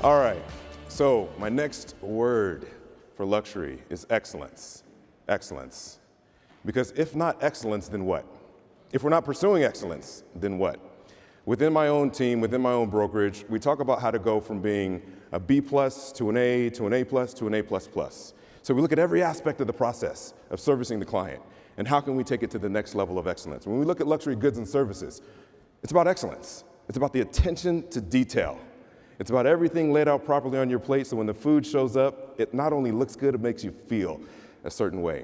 All right, so my next word for luxury is excellence. Excellence. Because if not excellence, then what? If we're not pursuing excellence, then what? Within my own team, within my own brokerage, we talk about how to go from being a B plus to an A to an A plus to an A plus plus. So we look at every aspect of the process of servicing the client and how can we take it to the next level of excellence. When we look at luxury goods and services, it's about excellence. It's about the attention to detail. It's about everything laid out properly on your plate so when the food shows up, it not only looks good, it makes you feel a certain way.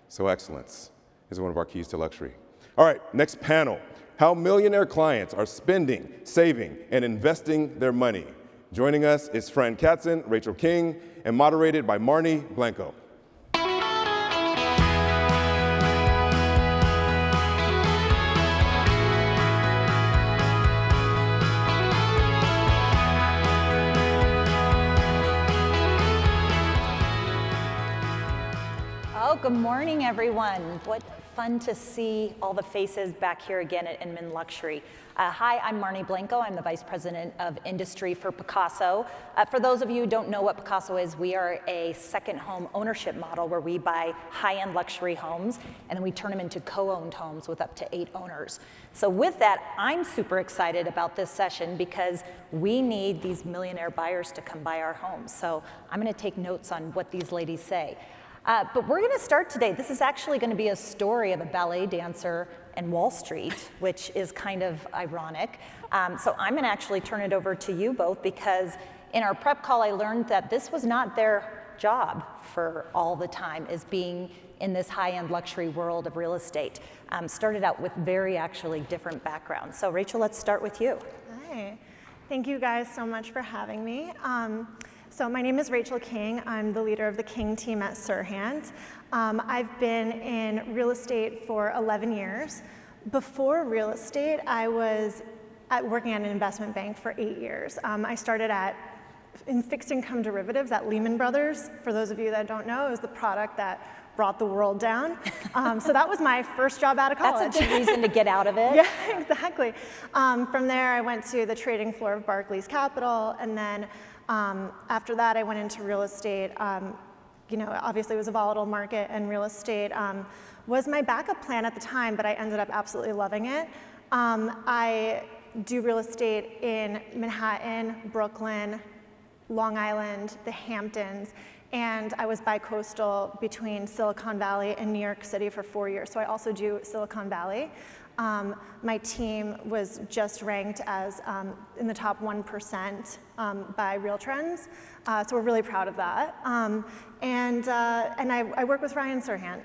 So excellence is one of our keys to luxury. All right, next panel. How millionaire clients are spending, saving, and investing their money. Joining us is Fran Katzen, Rachel King, and moderated by Marnie Blanco. Good morning, everyone. What fun to see all the faces back here again at Inman Luxury. Hi, I'm Marnie Blanco. I'm the Vice President of Industry for Picasso. For those of you who don't know what Picasso is, we are a second home ownership model where we buy high-end luxury homes and then we turn them into co-owned homes with up to 8 owners. So with that, I'm super excited about this session because we need these millionaire buyers to come buy our homes. So I'm going to take notes on what these ladies say. But we're going to start today. This is actually going to be a story of a ballet dancer and Wall Street, which is kind of ironic. So I'm going to actually turn it over to you both because in our prep call, I learned that this was not their job for all the time, as being in this high-end luxury world of real estate. Started out with very actually different backgrounds. So Rachel, let's start with you. Hi. Thank you guys so much for having me. So my name is Rachel King. I'm the leader of the King team at Sirhan. I've been in real estate for 11 years. Before real estate, I was working at an investment bank for 8 years. I started in fixed income derivatives at Lehman Brothers. For those of you that don't know, it was the product that brought the world down. So that was my first job out of college. That's a good reason to get out of it. Yeah, exactly. From there, I went to the trading floor of Barclays Capital, and then after that, I went into real estate. Obviously it was a volatile market, and real estate was my backup plan at the time, but I ended up absolutely loving it. I do real estate in Manhattan, Brooklyn, Long Island, the Hamptons, and I was bi-coastal between Silicon Valley and New York City for 4 years, so I also do Silicon Valley. My team was just ranked as in the top 1% by Real Trends, so we're really proud of that. And I work with Ryan Sirhan.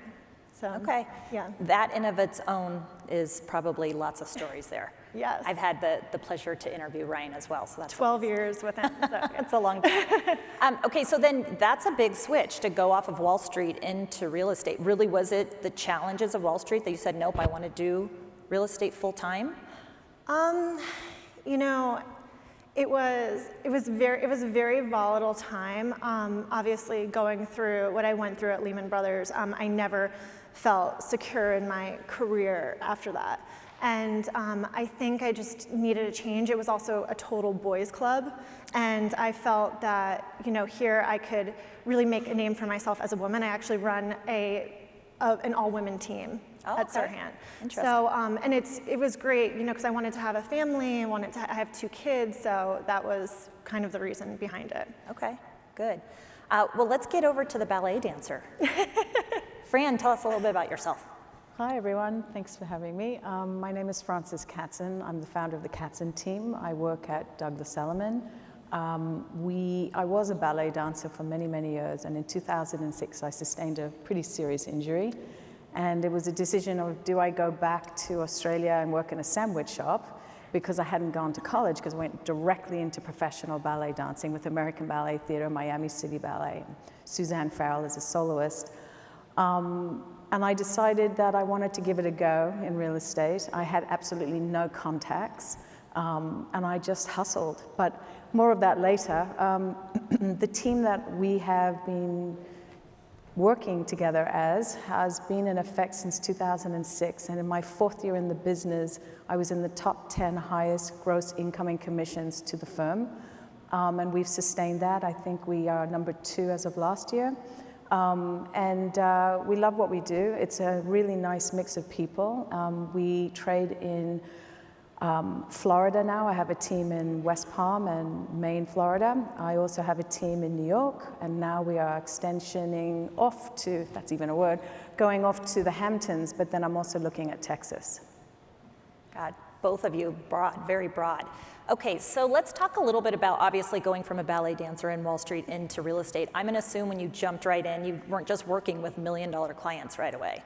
So, okay. Yeah. That in of its own is probably lots of stories there. Yes. I've had the pleasure to interview Ryan as well, so that's 12 years with him. So, yeah. That's a long time. Okay, so then that's a big switch to go off of Wall Street into real estate. Really, was it the challenges of Wall Street that you said, nope, I want to do real estate full time? It was a very volatile time. Obviously, going through what I went through at Lehman Brothers, I never felt secure in my career after that. And I think I just needed a change. It was also a total boys club. And I felt that, here I could really make a name for myself as a woman. I actually run an all-women team at Sirhan. So, and it was great, because I wanted to have a family, I have 2 kids, so that was kind of the reason behind it. Okay, good. Well, let's get over to the ballet dancer. Fran, tell us a little bit about yourself. Hi, everyone. Thanks for having me. My name is Frances Katzen. I'm the founder of the Katzen team. I work at Douglas Elliman. I was a ballet dancer for many, many years, and in 2006, I sustained a pretty serious injury. And it was a decision of, do I go back to Australia and work in a sandwich shop? Because I hadn't gone to college, because I went directly into professional ballet dancing with American Ballet Theatre, Miami City Ballet, Suzanne Farrell as a soloist. And I decided that I wanted to give it a go in real estate. I had absolutely no contacts, and I just hustled. But more of that later. The team that we have been working together has been in effect since 2006, and in my 4th year in the business, I was in the top 10 highest gross incoming commissions to the firm. and we've sustained that. I think we are number 2 as of last year. We love what we do. It's a really nice mix of people. We trade in Florida now. I have a team in West Palm and Maine, Florida. I also have a team in New York, and now we are extensioning off to, if that's even a word, going off to the Hamptons, but then I'm also looking at Texas. God, both of you broad, very broad. Okay, so let's talk a little bit about obviously going from a ballet dancer in Wall Street into real estate. I'm gonna assume when you jumped right in, you weren't just working with $1 million clients right away.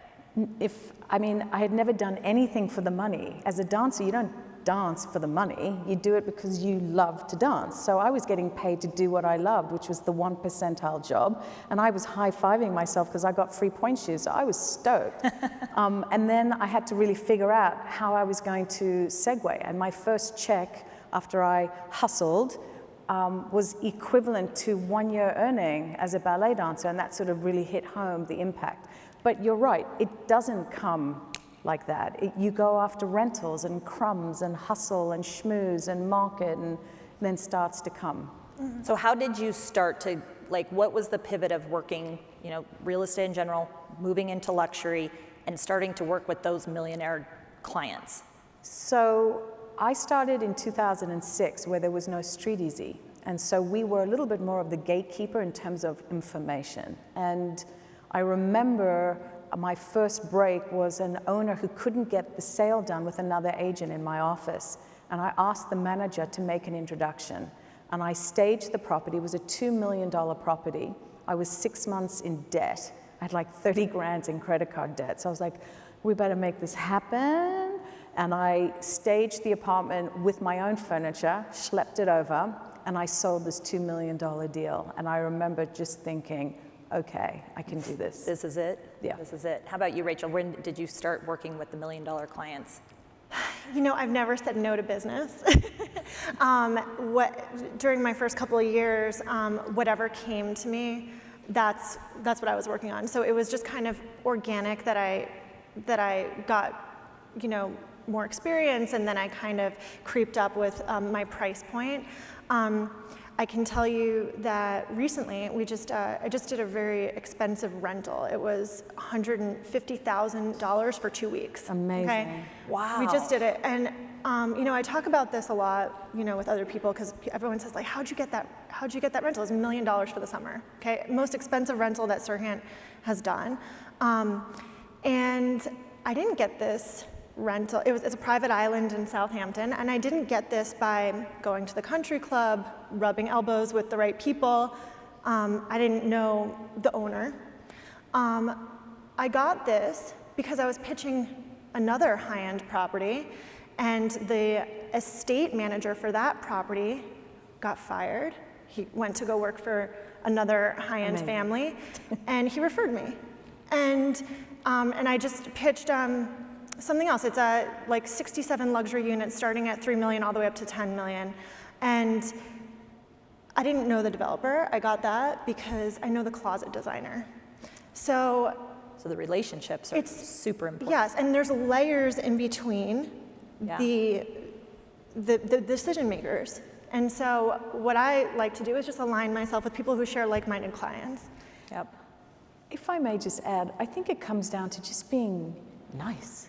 I had never done anything for the money. As a dancer, you don't dance for the money. You do it because you love to dance. So I was getting paid to do what I loved, which was the 1 percentile job. And I was high-fiving myself because I got free pointe shoes. So I was stoked. And then I had to really figure out how I was going to segue. And my first check after I hustled was equivalent to 1 year earning as a ballet dancer. And that sort of really hit home the impact. But you're right, it doesn't come like that. You go after rentals and crumbs and hustle and schmooze and market, and then starts to come. So how did you start to, what was the pivot of working, real estate in general, moving into luxury, and starting to work with those millionaire clients? So I started in 2006 where there was no Street Easy. And so we were a little bit more of the gatekeeper in terms of information. And I remember my first break was an owner who couldn't get the sale done with another agent in my office. And I asked the manager to make an introduction. And I staged the property. It was a $2 million property. I was 6 months in debt. I had like 30 grand in credit card debt. So I was like, we better make this happen. And I staged the apartment with my own furniture, schlepped it over, and I sold this $2 million deal. And I remember just thinking, okay, I can do this. This is it? Yeah. This is it. How about you, Rachel? When did you start working with the $1 million clients? I've never said no to business. During my first couple of years, whatever came to me, that's what I was working on. So it was just kind of organic that I got, more experience, and then I kind of creeped up with my price point. I can tell you that recently I just did a very expensive rental. It was $150,000 for 2 weeks. Amazing. Okay? Wow. We just did it, and I talk about this a lot, with other people, because everyone says how'd you get that rental? It was $1 million for the summer. Okay, most expensive rental that Serhant has done, and I didn't get this rental. It's a private island in Southampton, and I didn't get this by going to the country club, rubbing elbows with the right people. I didn't know the owner. I got this because I was pitching another high-end property, and the estate manager for that property got fired. He went to go work for another high-end family, and he referred me. And I just pitched something else. It's 67 luxury units starting at $3 million all the way up to $10 million. And I didn't know the developer. I got that because I know the closet designer. So the relationships are super important. Yes, and there's layers in between the decision makers. And so what I like to do is just align myself with people who share like-minded clients. Yep. If I may just add, I think it comes down to just being nice.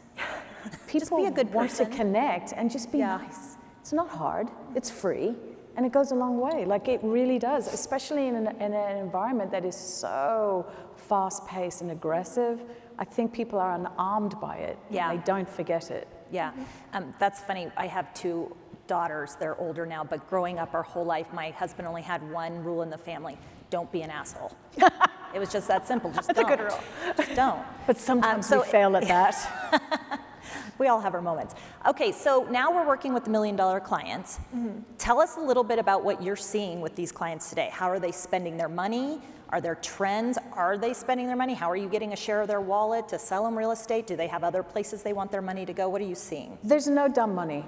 People just be a good want person. to connect and just be nice. It's not hard, it's free, and it goes a long way. It really does, especially in an environment that is so fast-paced and aggressive. I think people are unarmed by it. Yeah. And they don't forget it. Yeah, that's funny. I have 2 daughters. They're older now, but growing up our whole life, my husband only had one rule in the family: don't be an asshole. It was just that simple. Just That's don't. a good rule. Just don't. But sometimes we fail at that. We all have our moments. Okay, so now we're working with the $1 million clients. Mm-hmm. Tell us a little bit about what you're seeing with these clients today. How are they spending their money? Are there trends? Are they spending their money? How are you getting a share of their wallet to sell them real estate? Do they have other places they want their money to go? What are you seeing? There's no dumb money.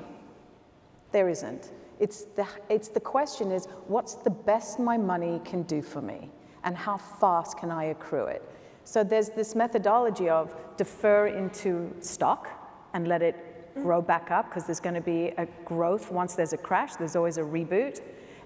There isn't. It's the question is, what's the best my money can do for me? And how fast can I accrue it? So there's this methodology of defer into stock and let it grow back up, because there's going to be a growth. Once there's a crash, there's always a reboot.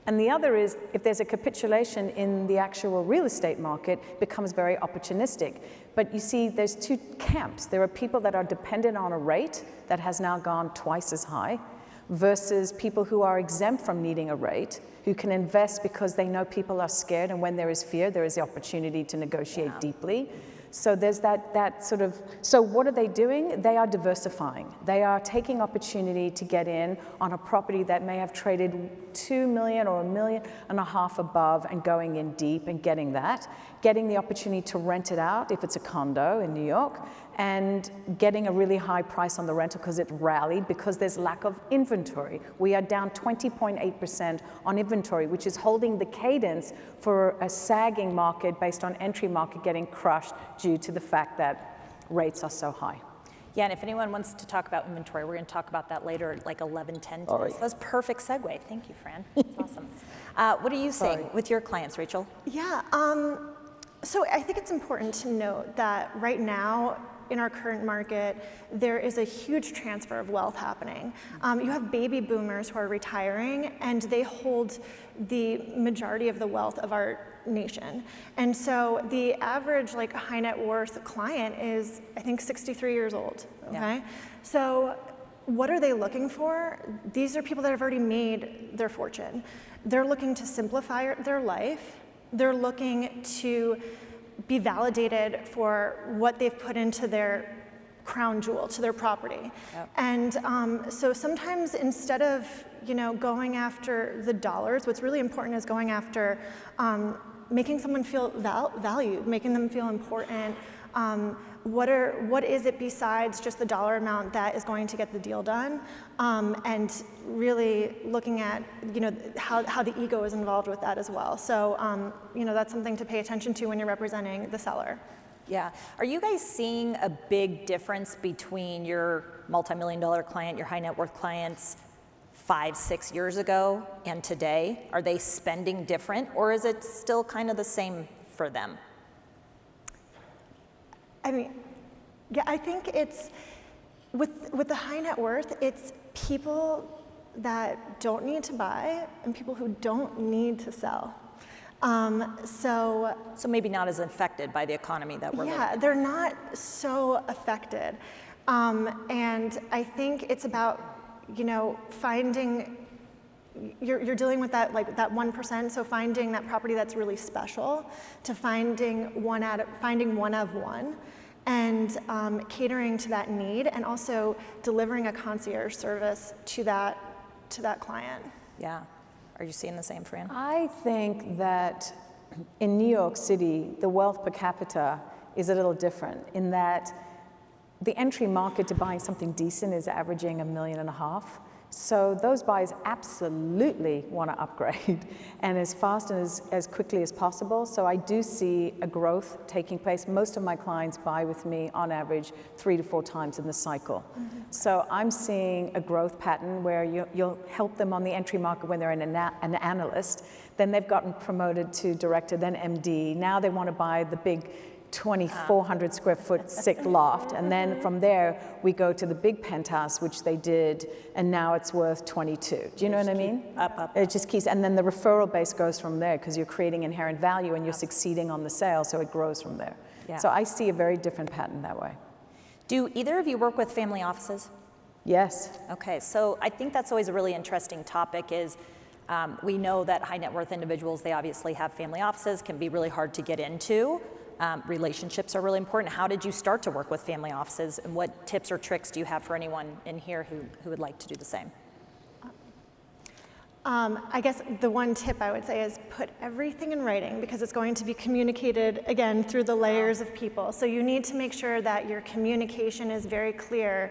And the other is, if there's a capitulation in the actual real estate market, it becomes very opportunistic. But you see, there's two camps. There are people that are dependent on a rate that has now gone twice as high, versus people who are exempt from needing a rate, who can invest because they know people are scared, and when there is fear, there is the opportunity to negotiate deeply. So there's that sort of, so what are they doing? They are diversifying. They are taking opportunity to get in on a property that may have traded 2 million or 1.5 million above, and going in deep and getting the opportunity to rent it out if it's a condo in New York, and getting a really high price on the rental because it rallied because there's lack of inventory. We are down 20.8% on inventory, which is holding the cadence for a sagging market based on entry market getting crushed due to the fact that rates are so high. Yeah, and if anyone wants to talk about inventory, we're going to talk about that later at like 11:10. All right. So that's perfect segue. Thank you, Fran. That's awesome. What are you seeing with your clients, Rachel? Yeah, so I think it's important to note that right now, in our current market, there is a huge transfer of wealth happening. You have baby boomers who are retiring, and they hold the majority of the wealth of our nation. And so the average like high net worth client is, I think, 63 years old, okay? Yeah. So what are they looking for? These are people that have already made their fortune. They're looking to simplify their life. They're looking to be validated for what they've put into their crown jewel, to their property. Yep. And so sometimes instead of going after the dollars, what's really important is going after making someone feel valued, making them feel important. What is it besides just the dollar amount that is going to get the deal done? And really looking at how the ego is involved with that as well. So that's something to pay attention to when you're representing the seller. Yeah. Are you guys seeing a big difference between your multi-million-dollar client, your high net worth clients 5-6 years ago and today? Are they spending different, or is it still kind of the same for them? I mean, yeah, I think it's, with the high net worth, it's people that don't need to buy and people who don't need to sell. So maybe not as affected by the economy that we're living in. They're not so affected. And I think it's about, finding, you're dealing with that 1%, so finding that property that's really special, to finding one of one, and catering to that need, and also delivering a concierge service to that client. Yeah. Are you seeing the same, Fran? I think that in New York City, the wealth per capita is a little different in that the entry market to buying something decent is averaging $1.5 million. So those buyers absolutely want to upgrade, and as fast and as quickly as possible. So I do see a growth taking place. Most of my clients buy with me on average 3 to 4 times in the cycle. Mm-hmm. So I'm seeing a growth pattern where you'll help them on the entry market when they're an analyst. Then they've gotten promoted to director, then MD. Now they want to buy the big 2,400 square foot sick loft, and then from there we go to the big penthouse, which they did, and now it's worth 22. Do you know what I mean? Up. It just keeps, and then the referral base goes from there because you're creating inherent value and you're succeeding on the sale, so it grows from there. Yeah. So I see a very different pattern that way. Do either of you work with family offices? Yes. Okay, so I think that's always a really interesting topic is we know that high net worth individuals, they obviously have family offices, can be really hard to get into. Relationships are really important. How did you start to work with family offices, and what tips or tricks do you have for anyone in here who would like to do the same? I guess the one tip I would say is put everything in writing, because it's going to be communicated, again, through the layers of people. So you need to make sure that your communication is very clear,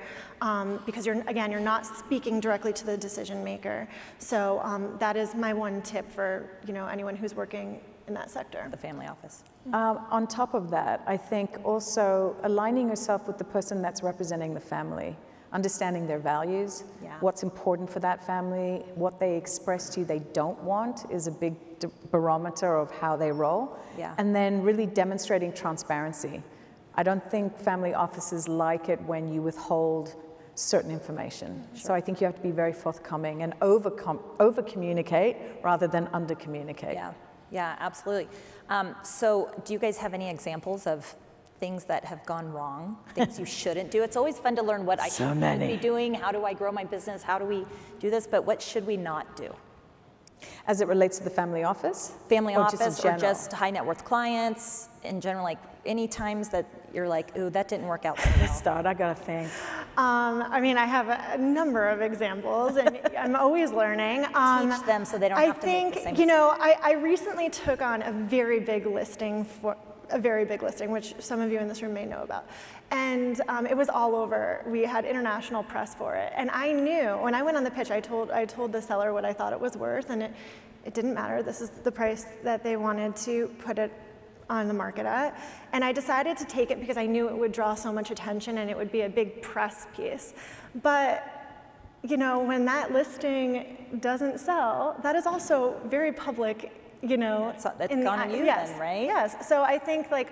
because you're not speaking directly to the decision maker. So that is my one tip for anyone who's working in that sector. The family office. On top of that, I think also aligning yourself with the person that's representing the family, understanding their values, what's important for that family, what they express to you they don't want is a big barometer of how they roll, and then really demonstrating transparency. I don't think family offices like it when you withhold certain information. So I think you have to be very forthcoming and over communicate rather than under communicate. Yeah, absolutely. So do you guys have any examples of things that have gone wrong, things you shouldn't do? It's always fun to learn what I should be doing, how do I grow my business, how do we do this, but what should we not do? As it relates to the family office? Family or office just in or just high net worth clients in general, like any times that you're like, ooh, that didn't work out so well. Start, I gotta think. I mean, I have a number of examples, and I'm always learning. Teach them so they don't have to make the same you know, I recently took on a very big listing, which some of you in this room may know about. And it was all over. We had international press for it. And I knew, when I went on the pitch, I told the seller what I thought it was worth, and it didn't matter. This is the price that they wanted to put it on the market at. And I decided to take it because I knew it would draw so much attention and it would be a big press piece. But you know, when that listing doesn't sell, that is also very public, you know. That's gone on you then, right? Yes, so I think like,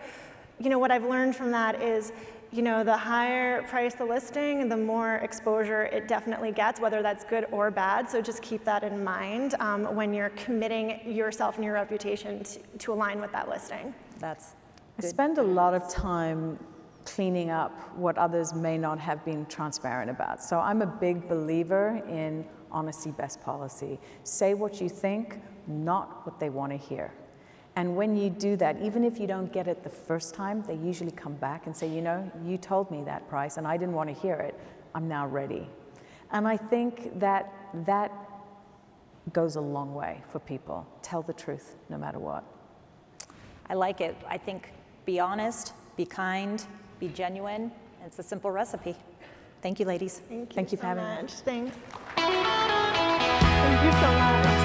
you know, what I've learned from that is, you know, the higher price the listing, the more exposure it definitely gets, whether that's good or bad. So just keep that in mind when you're committing yourself and your reputation to align with that listing. That's I spend a lot of time cleaning up what others may not have been transparent about. So I'm a big believer in honesty, best policy. Say what you think, not what they want to hear. And when you do that, even if you don't get it the first time, they usually come back and say, you know, you told me that price and I didn't want to hear it. I'm now ready. And I think that that goes a long way for people. Tell the truth no matter what. I like it. I think be honest, be kind, be genuine. It's a simple recipe. Thank you, ladies. Thank you for having me. Thanks. Thank you so much.